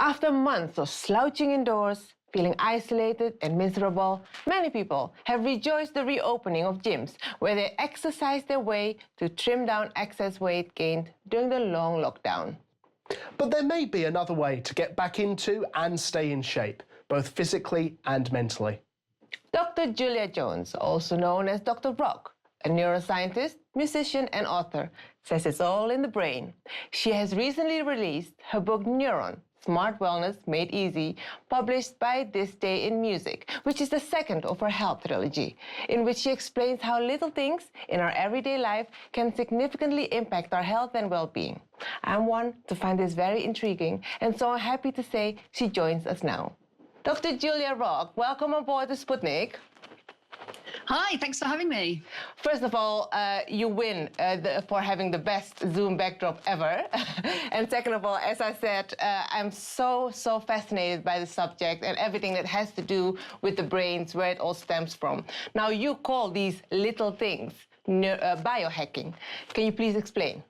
After months of slouching indoors, feeling isolated and miserable, many people have rejoiced the reopening of gyms where they exercise their way to trim down excess weight gained during the long lockdown. But there may be another way to get back into and stay in shape, both physically and mentally. Dr. Julia Jones, also known as Dr. Rock, a neuroscientist, musician and author, says it's all in the brain. She has recently released her book Neuron, Smart Wellness Made Easy, published by This Day in Music, which is the second of her health trilogy, in which she explains how little things in our everyday life can significantly impact our health and well-being. I'm one to find this very intriguing, and so I'm happy to say she joins us now. Dr. Julia Rock, welcome aboard the Sputnik. Hi, thanks for having me. First of all, you win for having the best Zoom backdrop ever. And second of all, as I said, I'm so fascinated by the subject and everything that has to do with the brains, where it all stems from. Now, you call these little things biohacking. Can you please explain?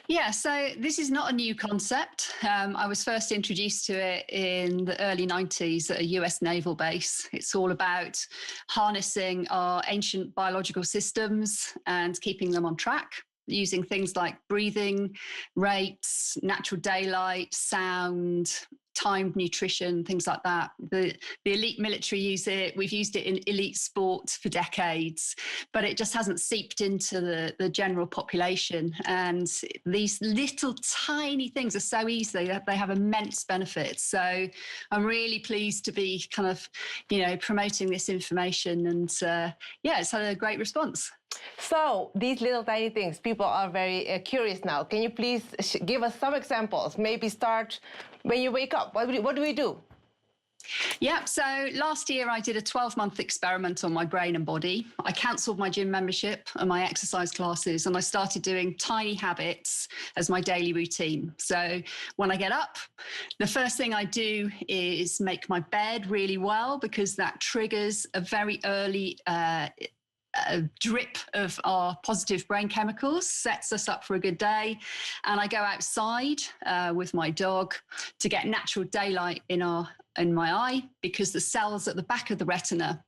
Yeah, so this is not a new concept. I was first introduced to it in the early 90s at a US naval base. It's all about harnessing our ancient biological systems and keeping them on track, using things like breathing rates, natural daylight, sound, timed nutrition, things like that. The elite military use it. We've used it in elite sport for decades, but it just hasn't seeped into the general population. And these little tiny things are so easy that they have immense benefits. So I'm really pleased to be kind of, promoting this information. And it's had a great response. So these little tiny things, people are very curious now. Can you please give us some examples? Maybe start when you wake up. What do we do? Yeah, so last year I did a 12-month experiment on my brain and body. I cancelled my gym membership and my exercise classes, and I started doing tiny habits as my daily routine. So when I get up, the first thing I do is make my bed really well, because that triggers a very early a drip of our positive brain chemicals, sets us up for a good day. And I go outside with my dog to get natural daylight in my eye, because the cells at the back of the retina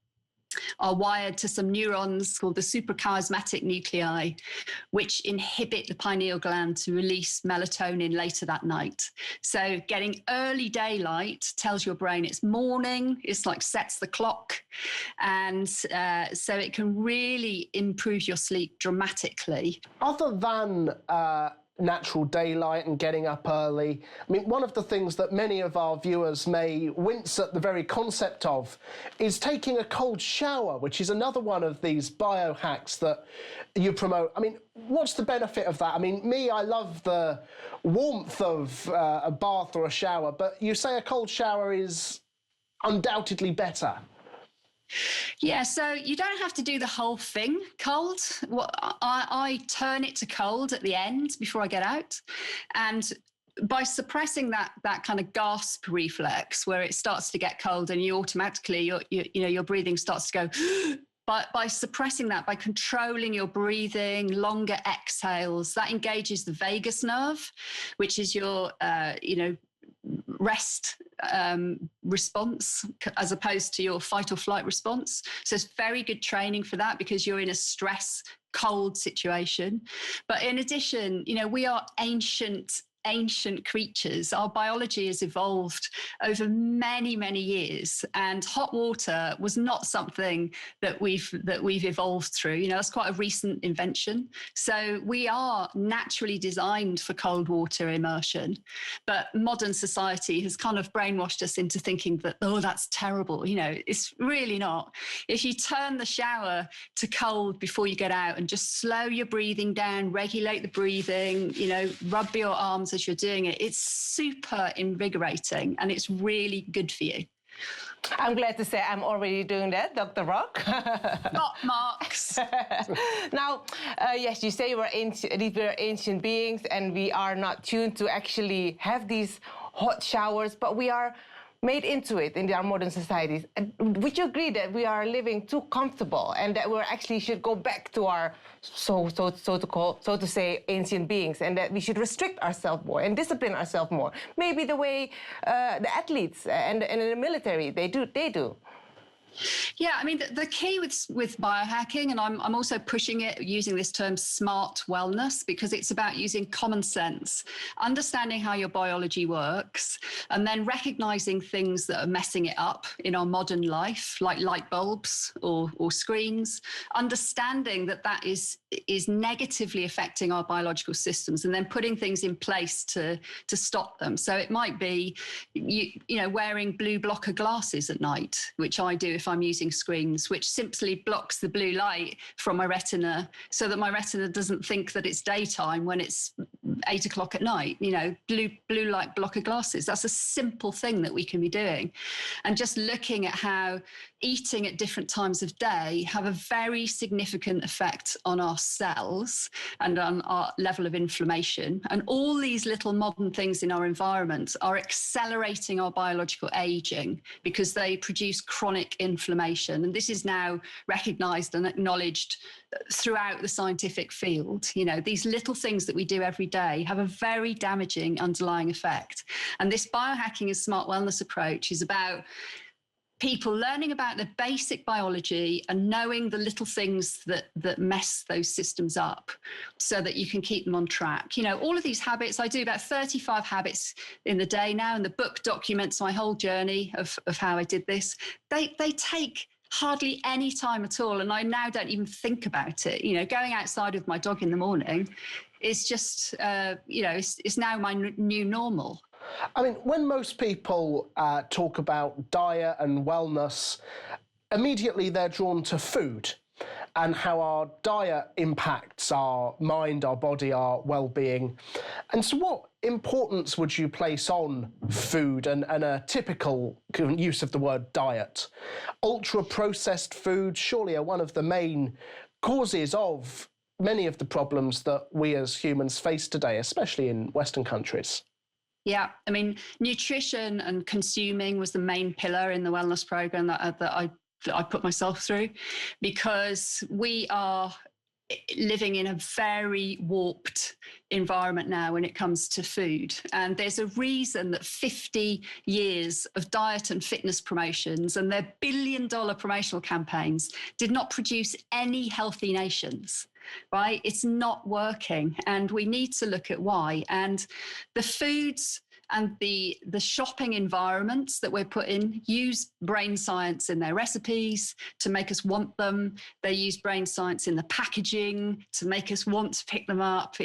are wired to some neurons called the suprachiasmatic nuclei, which inhibit the pineal gland to release melatonin later that night. So getting early daylight tells your brain it's morning, it's like sets the clock. And so it can really improve your sleep dramatically. Other than natural daylight and getting up early, I mean, one of the things that many of our viewers may wince at the very concept of is taking a cold shower, which is another one of these biohacks that you promote. I mean, what's the benefit of that? I mean, I love the warmth of a bath or a shower, but you say a cold shower is undoubtedly better. Yeah, so you don't have to do the whole thing cold. I turn it to cold at the end before I get out. And by suppressing that kind of gasp reflex where it starts to get cold and you automatically, your breathing starts to go, but by suppressing that, by controlling your breathing, longer exhales, that engages the vagus nerve, which is your, rest response, as opposed to your fight or flight response. So it's very good training for that, because you're in a stress cold situation. But in addition, we are ancient creatures. Our biology has evolved over many years, and hot water was not something that we've evolved through. That's quite a recent invention. So we are naturally designed for cold water immersion, but modern society has kind of brainwashed us into thinking that, oh, that's terrible. It's really not. If you turn the shower to cold before you get out and just slow your breathing down, regulate the breathing, rub your arms as you're doing it, it's super invigorating and it's really good for you. I'm glad to say I'm already doing that, Dr. Rock. Got marks. Now, yes, you say we're ancient beings and we are not tuned to actually have these hot showers, but we are made into it in our modern societies. And would you agree that we are living too comfortable and that we actually should go back to our so to say ancient beings, and that we should restrict ourselves more and discipline ourselves more? Maybe the way the athletes and in the military they do. Yeah, I mean, the key with biohacking, and I'm also pushing it using this term smart wellness, because it's about using common sense, understanding how your biology works, and then recognizing things that are messing it up in our modern life, like light bulbs or screens, understanding that is negatively affecting our biological systems, and then putting things in place to stop them. So it might be, wearing blue blocker glasses at night, which I do if I'm using screens, which simply blocks the blue light from my retina so that my retina doesn't think that it's daytime when it's 8 o'clock at night. Blue light blocker glasses. That's a simple thing that we can be doing. And just looking at how eating at different times of day have a very significant effect on our cells and on our level of inflammation. And all these little modern things in our environment are accelerating our biological aging because they produce chronic inflammation. And this is now recognized and acknowledged throughout the scientific field. These little things that we do every day have a very damaging underlying effect. And this biohacking and smart wellness approach is about people learning about the basic biology and knowing the little things that mess those systems up so that you can keep them on track. All of these habits, I do about 35 habits in the day now, and the book documents my whole journey of how I did this. They take hardly any time at all, and I now don't even think about it. Going outside with my dog in the morning is just, it's now my new normal. I mean, when most people talk about diet and wellness, immediately they're drawn to food and how our diet impacts our mind, our body, our well-being. And so what importance would you place on food and a typical use of the word diet? Ultra-processed foods surely are one of the main causes of many of the problems that we as humans face today, especially in Western countries. Yeah, I mean, nutrition and consuming was the main pillar in the wellness program that I put myself through, because we are living in a very warped environment now when it comes to food. And there's a reason that 50 years of diet and fitness promotions and their billion-dollar promotional campaigns did not produce any healthy nations. Right? It's not working, and we need to look at why. And the foods and the shopping environments that we're put in use brain science in their recipes to make us want them. They use brain science in the packaging to make us want to pick them up.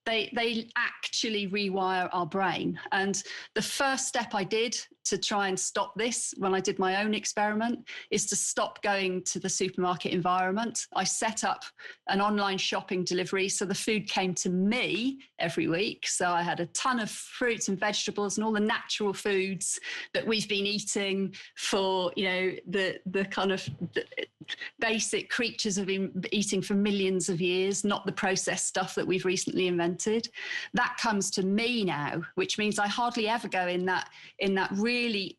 They actually rewire our brain. And the first step I did to try and stop this when I did my own experiment is to stop going to the supermarket environment. I set up an online shopping delivery, so the food came to me every week. So I had a ton of fruits and vegetables and all the natural foods that we've been eating for, the kind of basic creatures have been eating for millions of years, not the processed stuff that we've recently invented. That comes to me now, which means I hardly ever go in that really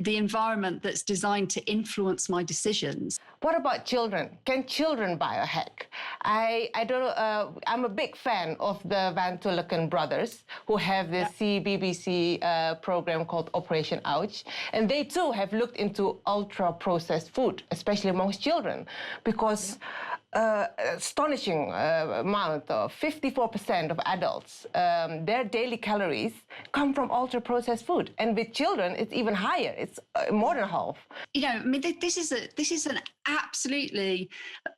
the environment that's designed to influence my decisions. What about children? Can children biohack? I don't know. I'm a big fan of the Van Tulleken brothers, who have this CBBC program called Operation Ouch, and they too have looked into ultra-processed food, especially amongst children, because astonishing amount of 54% of adults, their daily calories come from ultra-processed food, and with children it's even higher. It's more than half. I mean, this is an absolutely.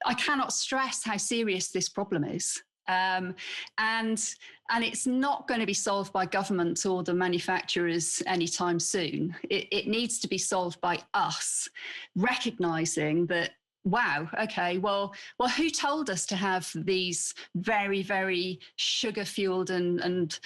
I cannot stress how serious this problem is. And it's not going to be solved by government or the manufacturers anytime soon. It needs to be solved by us, recognising that. Wow. Okay. Well, who told us to have these very, very sugar-fueled and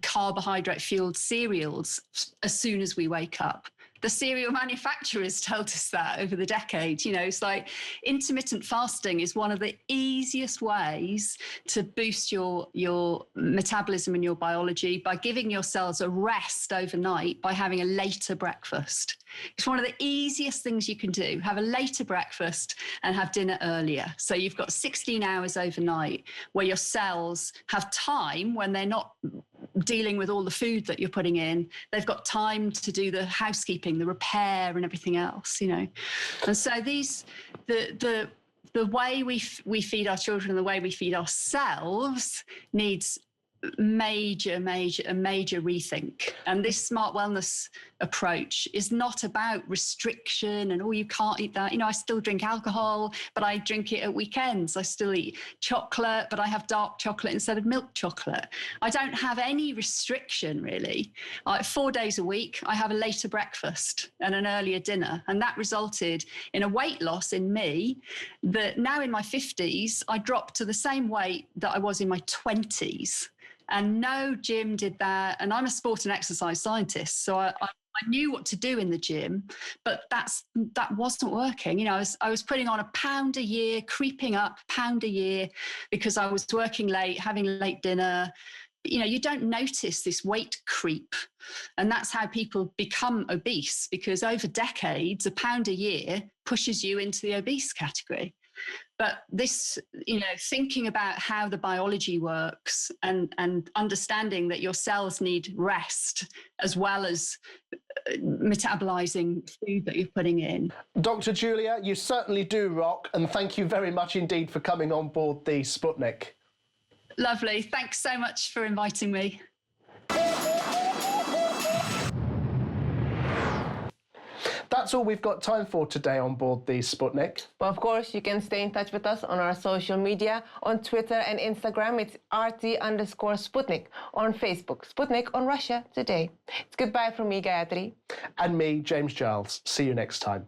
carbohydrate-fueled cereals as soon as we wake up? the cereal manufacturers told us that over the decades. You know, it's like intermittent fasting is one of the easiest ways to boost your metabolism and your biology by giving your cells a rest overnight by having a later breakfast. It's one of the easiest things you can do. Have a later breakfast and have dinner earlier. So you've got 16 hours overnight where your cells have time when they're not dealing with all the food that you're putting in. They've got time to do the housekeeping, the repair and everything else, you know. And so the way we feed our children and the way we feed ourselves needs major rethink. And this smart wellness approach is not about restriction and, oh, you can't eat that. You know, I still drink alcohol, but I drink it at weekends. I still eat chocolate, but I have dark chocolate instead of milk chocolate. I don't have any restriction, really. 4 days a week, I have a later breakfast and an earlier dinner. And that resulted in a weight loss in me that now in my 50s, I dropped to the same weight that I was in my 20s. And no gym did that. And I'm a sport and exercise scientist, so I knew what to do in the gym, but that wasn't working. You know, I was putting on a pound a year, creeping up pound a year because I was working late, having late dinner. You know, you don't notice this weight creep. And that's how people become obese, because over decades, a pound a year pushes you into the obese category. But this, you know, thinking about how the biology works and understanding that your cells need rest as well as metabolizing food that you're putting in. Dr. Julia, you certainly do rock, and thank you very much indeed for coming on board the Sputnik. Lovely. Thanks so much for inviting me. That's all we've got time for today on board the Sputnik. But of course, you can stay in touch with us on our social media. On Twitter and Instagram, it's RT_Sputnik. On Facebook, Sputnik on Russia Today. It's goodbye from me, Gayatri. And me, James Giles. See you next time.